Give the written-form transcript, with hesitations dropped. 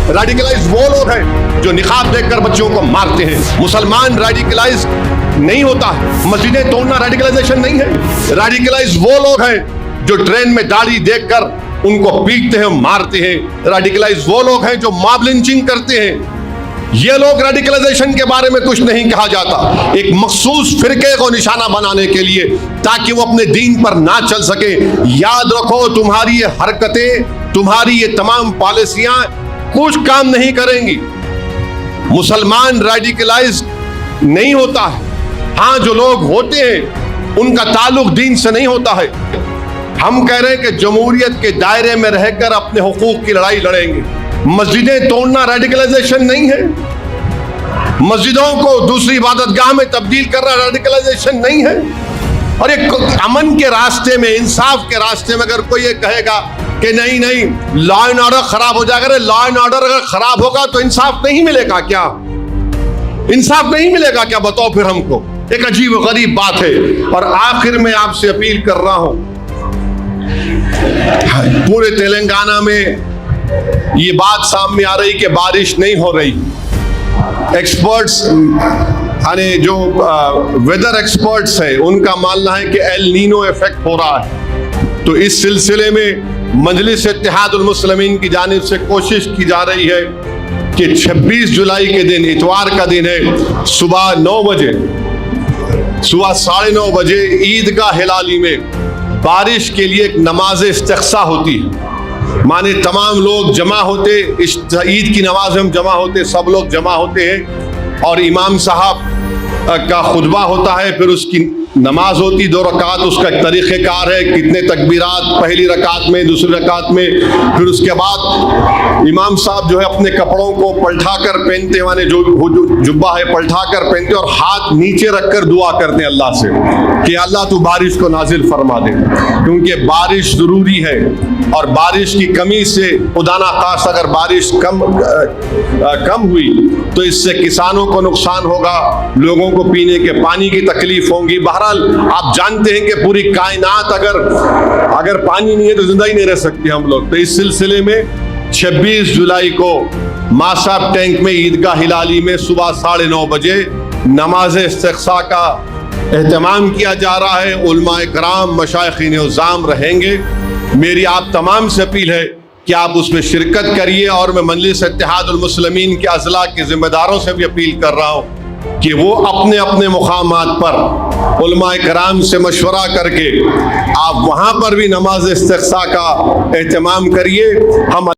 Radicalise वो लोग हैं जो निकाब देखकर बच्चों को मारते हैं। मुसलमान रेडिकलाइज नहीं होता है, मस्जिदें तोड़ना रेडिकलाइजेशन नहीं है। रेडिकलाइज वो लोग हैं जो ट्रेन में दाढ़ी देखकर उनको पीटते हैं, मारते हैं। रेडिकलाइज वो लोग हैं जो मॉब लिंचिंग करते हैं। ये लोग रेडिकलाइजेशन के बारे में कुछ नहीं कहा जाता। एक मखसूस फिरके को निशाना बनाने के लिए, ताकि वो अपने दीन पर ना चल सके। याद रखो, तुम्हारी ये हरकतें, तुम्हारी ये तमाम पॉलिसियां कुछ काम नहीं करेंगी। मुसलमान रेडिकलाइज नहीं होता है। हाँ, जो लोग होते हैं उनका ताल्लुक दीन से नहीं होता है। हम कह रहे हैं कि जमहूरियत के दायरे में रहकर अपने हुकूक की लड़ाई लड़ेंगे। मस्जिदें तोड़ना रेडिकलाइजेशन नहीं है। मस्जिदों को दूसरी इबादतगाह में तब्दील करना रेडिकलाइजेशन नहीं है। और एक अमन के रास्ते में, इंसाफ के रास्ते में अगर कोई ये कहेगा कि नहीं नहीं लॉ एंड ऑर्डर खराब हो जाएगा, लॉ एंड ऑर्डर अगर खराब होगा तो इंसाफ नहीं मिलेगा क्या? इंसाफ नहीं मिलेगा क्या? बताओ फिर हमको। एक अजीब गरीब बात है। और आखिर में आपसे अपील कर रहा हूं, पूरे तेलंगाना में ये बात सामने आ रही कि बारिश नहीं हो रही। एक्सपर्ट्स यानी जो वेदर एक्सपर्ट्स हैं उनका मानना है कि एल नीनो इफेक्ट हो रहा है। तो इस सिलसिले में मजलिस इत्तेहादुल मुस्लिमीन की जानिब से कोशिश की जा रही है कि 26 जुलाई के दिन, इतवार का दिन है, सुबह 9 बजे, सुबह 9:30 बजे ईदगाह हिलाली में बारिश के लिए एक नमाज इस्तिग़्सा होती है। माने तमाम लोग जमा होते, इस ईद की नमाज में हम जमा होते, सब लोग जमा होते हैं और इमाम साहब का खुतबा होता है, फिर उसकी नमाज होती 2 रकात। उसका एक तरीक़ेकार है, कितने तकबीरात पहली रकात में, दूसरी रकात में। फिर उसके बाद इमाम साहब जो है अपने कपड़ों को पलटा कर पहनते, माने जो जुब्बा है पलटा कर पहनते और हाथ नीचे रखकर दुआ करते हैं अल्लाह से कि अल्लाह तू बारिश को नाजिल फरमा दे, क्योंकि बारिश ज़रूरी है। और बारिश की कमी से खुदा ना खास्ता अगर बारिश कम हुई तो इससे किसानों को नुकसान होगा, लोगों को पीने के पानी की तकलीफ होगी। बहरहाल आप जानते हैं कि पूरी कायनात अगर पानी नहीं है तो जिंदा ही नहीं रह सकते हम लोग। तो इस सिलसिले में 26 जुलाई को मासाब टैंक में ईदगाह हिलाली में सुबह 9:30 बजे नमाज इस्तिग़्सा का एहतमाम किया जा रहा है। उलमाए कराम, मशाइख़ीन निज़ाम रहेंगे। मेरी आप तमाम से अपील है कि आप उसमें शिरकत करिए। और मैं मजलिस इत्तेहादुल मुस्लिमीन के अज़ला के ज़िम्मेदारों से भी अपील कर रहा हूँ कि वो अपने अपने मुकामात पर उलमाए कराम से मशवरा करके आप वहाँ पर भी नमाज इस्तिग़्सा का एहतमाम करिए। हम